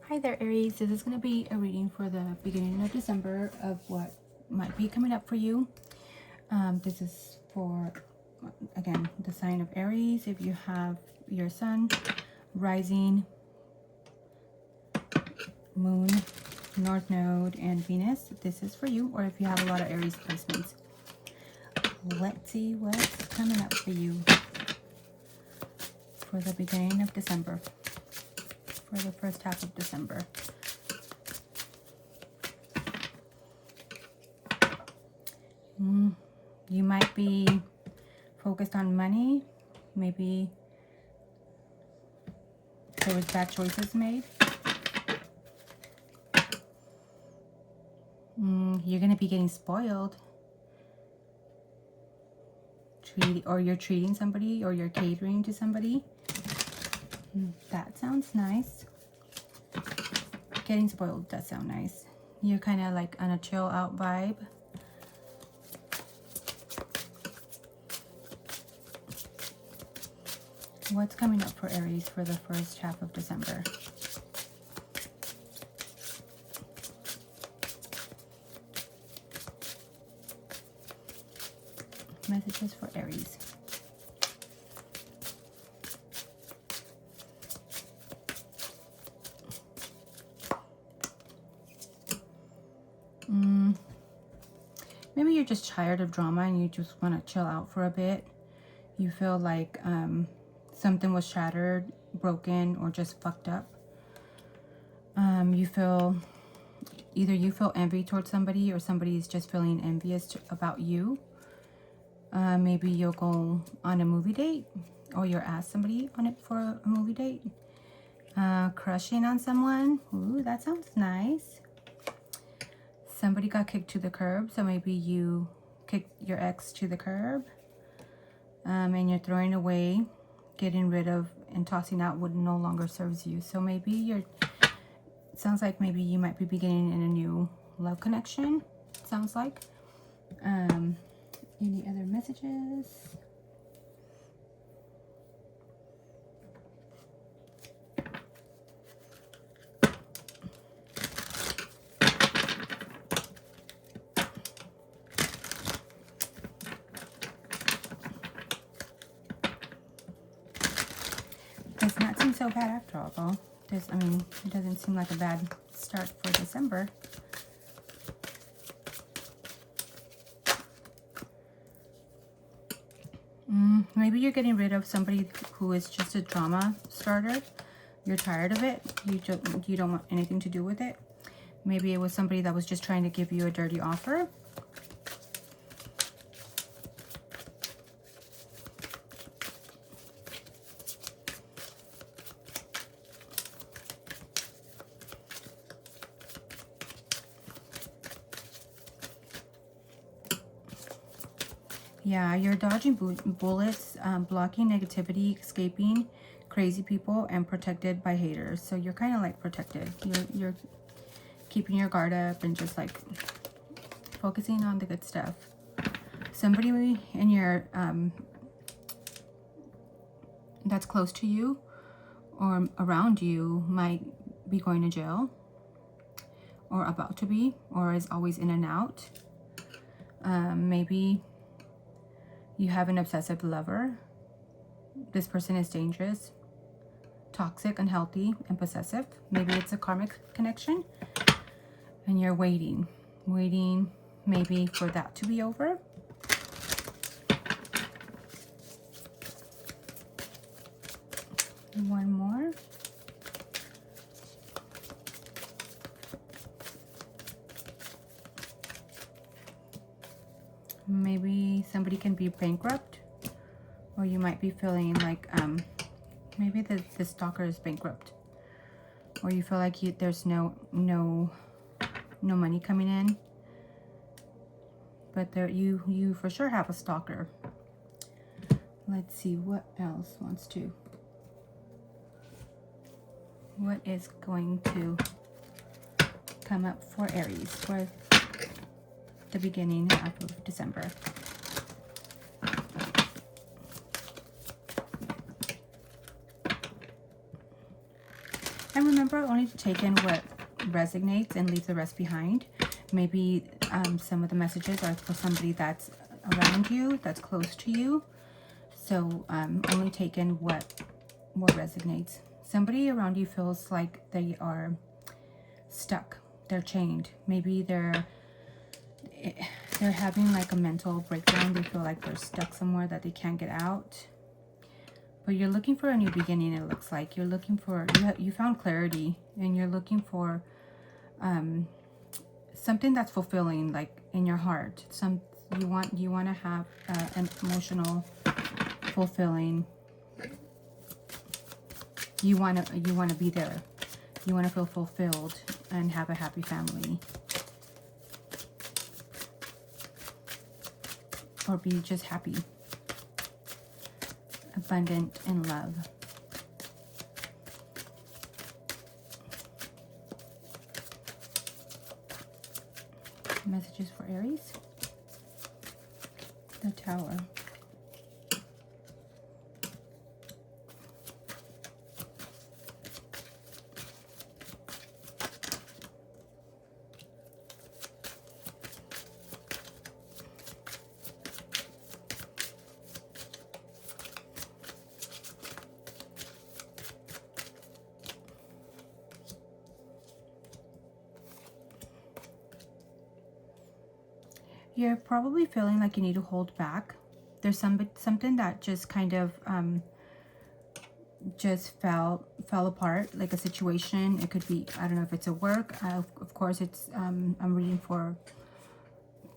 Hi there, Aries. This is going to be a reading for the beginning of December of what might be coming up for you. This is for, again, the sign of Aries. If you have your sun, rising, moon, north node, and Venus, this is for you. Or if you have a lot of Aries placements. Let's see what's coming up for you for the beginning of December, for the first half of December. You might be focused on money. Maybe there was bad choices made. You're going to be getting spoiled. Or you're treating somebody, or you're catering to somebody. That sounds nice. Getting spoiled does sound nice. You're kind of like on a chill out vibe. What's coming up for Aries for the first half of December? Messages for Aries. Maybe you're just tired of drama and you just want to chill out for a bit. You feel like something was shattered, broken, or just fucked up. You feel, either you feel envy towards somebody or somebody's just feeling envious about you. Maybe you'll go on a movie date, or you'll ask somebody on it for a movie date. Crushing on someone. Ooh, that sounds nice. Somebody got kicked to the curb, so maybe you kicked your ex to the curb. And you're throwing away, getting rid of, and tossing out what no longer serves you. So maybe it sounds like maybe you might be beginning in a new love connection. Sounds like. Any other messages? Does not seem so bad after all, though. I mean, it doesn't seem like a bad start for December. Maybe you're getting rid of somebody who is just a drama starter. You're tired of it. You don't want anything to do with it. Maybe it was somebody that was just trying to give you a dirty offer. Yeah, you're dodging bullets, blocking negativity, escaping crazy people, and protected by haters. So you're kind of like protected. You're keeping your guard up and just like focusing on the good stuff. Somebody in your that's close to you or around you might be going to jail, or about to be, or is always in and out. Maybe you have an obsessive lover. This person is dangerous, toxic, unhealthy, and possessive. Maybe it's a karmic connection. And you're waiting maybe for that to be over. One more. Maybe somebody can be bankrupt, or you might be feeling like maybe the stalker is bankrupt, or you feel like there's no money coming in, but you for sure have a stalker. Let's see what else what is going to come up for Aries for the beginning of December. And remember only to take in what resonates and leave the rest behind. Maybe some of the messages are for somebody that's around you, that's close to you. So only take in what resonates. Somebody around you feels like they are stuck. They're chained. Maybe they're having like a mental breakdown. They feel like they're stuck somewhere that they can't get out. But you're looking for a new beginning, it looks like. You're looking for, you found clarity, and you're looking for something that's fulfilling, like in your heart. You want to have an emotional fulfilling. You want to be there. You want to feel fulfilled and have a happy family. Or be just happy. Abundant in love. Messages for Aries. The Tower. You're probably feeling like you need to hold back. There's something that just kind of just fell apart, like a situation. It could be, I don't know if it's a work. Of course, it's I'm reading for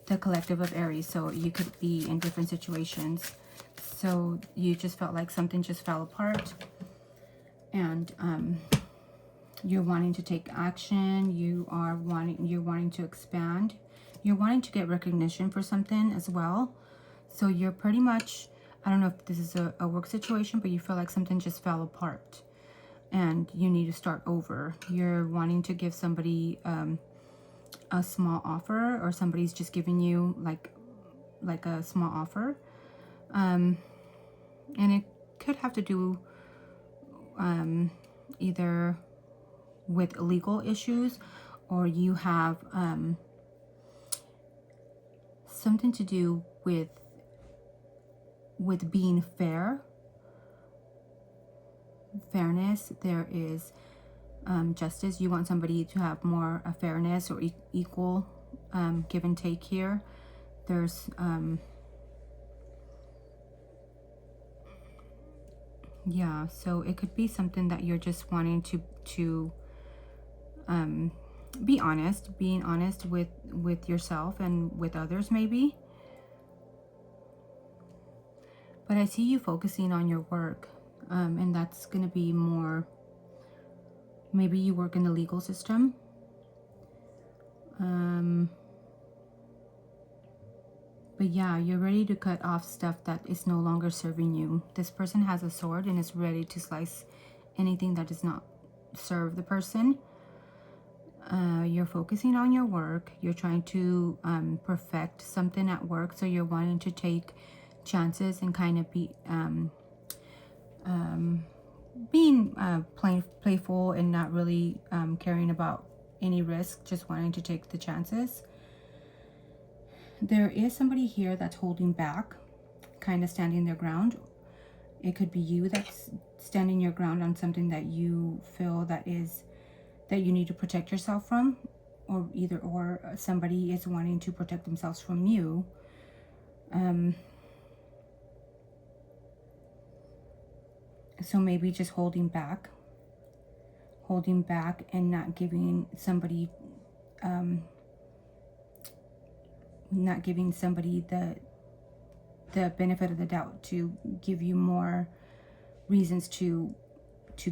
the collective of Aries, so you could be in different situations. So you just felt like something just fell apart, and you're wanting to take action. You're wanting to expand. You're wanting to get recognition for something as well. So you're pretty much, I don't know if this is a work situation, but you feel like something just fell apart and you need to start over. You're wanting to give somebody a small offer, or somebody's just giving you like a small offer. And it could have to do either with legal issues, or you have something to do with being fairness. There is justice. You want somebody to have more fairness or equal give and take here. There's yeah, so it could be something that you're just wanting to be honest, being honest with yourself and with others maybe. But I see you focusing on your work, and that's going to be more, maybe you work in the legal system. But yeah, you're ready to cut off stuff that is no longer serving you. This person has a sword and is ready to slice anything that does not serve the person. You're focusing on your work. You're trying to perfect something at work. So you're wanting to take chances and kind of be being playful and not really caring about any risk, just wanting to take the chances. There is somebody here that's holding back, kind of standing their ground. It could be you that's standing your ground on something that you feel that you need to protect yourself from, or somebody is wanting to protect themselves from you. So maybe just holding back and not giving somebody the benefit of the doubt, to give you more reasons to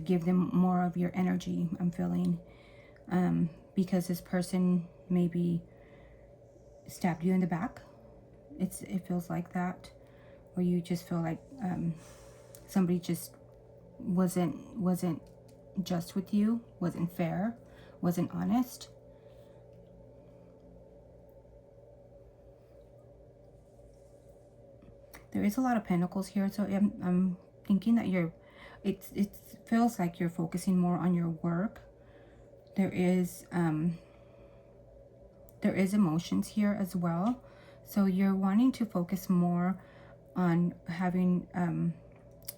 give them more of your energy. I'm feeling because this person maybe stabbed you in the back. It feels like that, or you just feel like somebody just wasn't just with you, wasn't fair, wasn't honest. There is a lot of pentacles here, so I'm thinking that it feels like you're focusing more on your work. There is emotions here as well. So you're wanting to focus more on having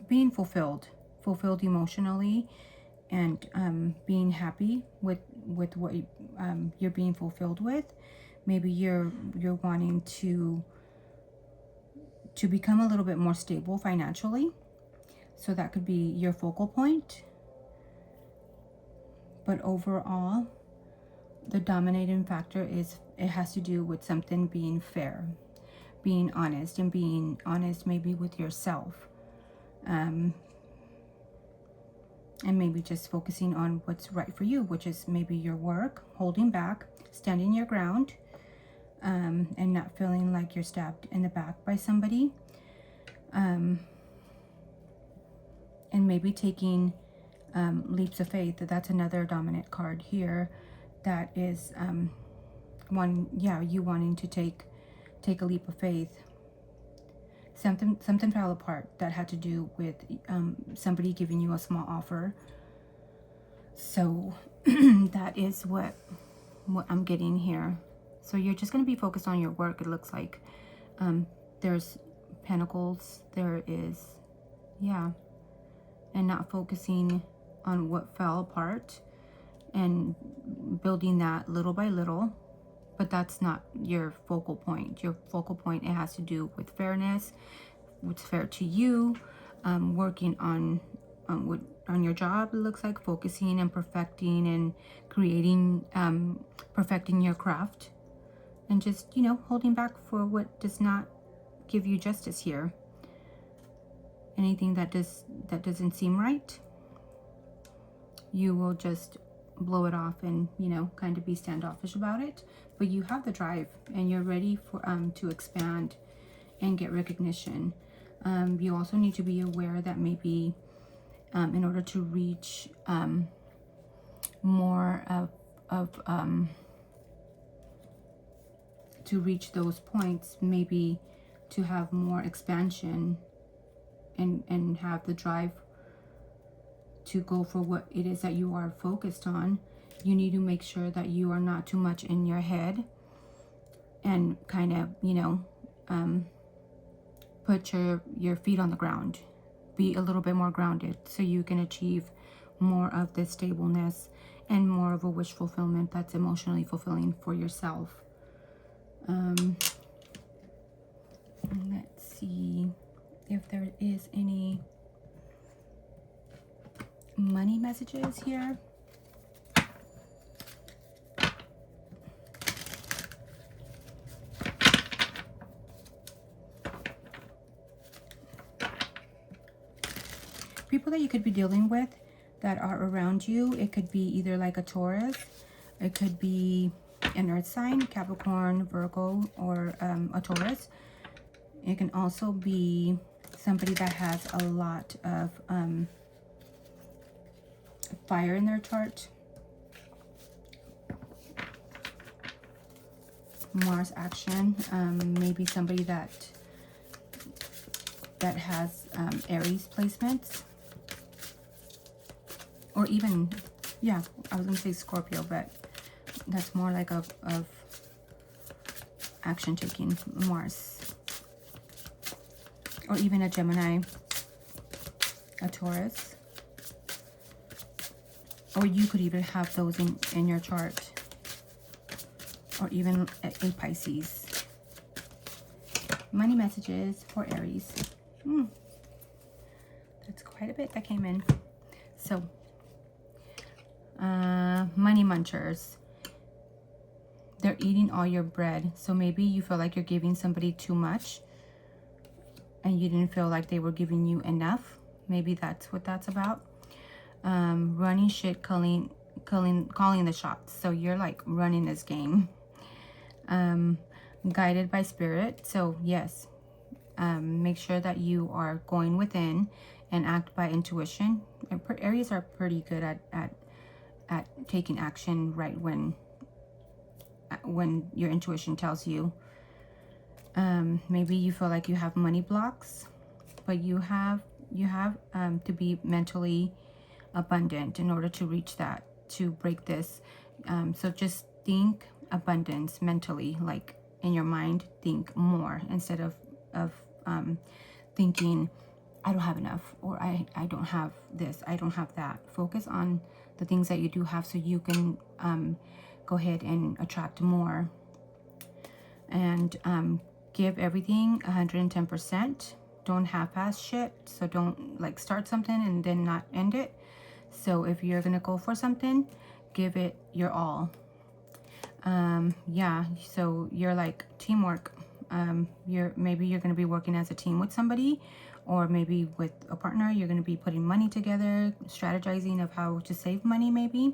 being fulfilled emotionally, and being happy with what you're being fulfilled with. Maybe you're wanting to become a little bit more stable financially. So that could be your focal point. But overall, the dominating factor is it has to do with something being fair, being honest, and being honest maybe with yourself. And maybe just focusing on what's right for you, which is maybe your work, holding back, standing your ground, and not feeling like you're stabbed in the back by somebody. And maybe taking leaps of faith. That's another dominant card here. That is you wanting to take a leap of faith. Something fell apart that had to do with somebody giving you a small offer. So that is what I'm getting here. So you're just going to be focused on your work, it looks like. There's pentacles. There is, and not focusing on what fell apart and building that little by little. But that's not your focal point. Your focal point, it has to do with fairness, what's fair to you, working on your job, it looks like, focusing and perfecting and creating, perfecting your craft, and just, holding back for what does not give you justice here. Anything that doesn't seem right, you will just blow it off and, kind of be standoffish about it. But you have the drive and you're ready for to expand and get recognition. You also need to be aware that maybe in order to reach more of to reach those points, maybe to have more expansion and have the drive to go for what it is that you are focused on, you need to make sure that you are not too much in your head and kind of, put your feet on the ground. Be a little bit more grounded so you can achieve more of this stableness and more of a wish fulfillment that's emotionally fulfilling for yourself. Let's see if there is any money messages here. People that you could be dealing with that are around you, it could be either like a Taurus, it could be an earth sign, Capricorn, Virgo, or a Taurus. It can also be somebody that has a lot of fire in their chart. Mars action, maybe somebody that has Aries placements, or even, I was gonna say Scorpio, but that's more like of action taking Mars, or even a Gemini, a Taurus, or you could even have those in your chart, or even a Pisces. Money messages for Aries. That's quite a bit that came in. So, money munchers. They're eating all your bread. So maybe you feel like you're giving somebody too much and you didn't feel like they were giving you enough. Maybe that's what that's about. Running shit, calling the shots. So you're like running this game. Guided by spirit. So yes, make sure that you are going within and act by intuition. Aries are pretty good at taking action right when your intuition tells you. Maybe you feel like you have money blocks, but you have to be mentally abundant in order to reach that, to break this. So just think abundance mentally, like in your mind, think more instead of thinking I don't have enough, or I don't have this, I don't have that. Focus on the things that you do have so you can go ahead and attract more. And give everything 110%. Don't half-ass shit. So don't like start something and then not end it. So if you're gonna go for something, give it your all. Yeah, so you're like teamwork. Maybe you're gonna be working as a team with somebody, or maybe with a partner. You're gonna be putting money together, strategizing of how to save money maybe.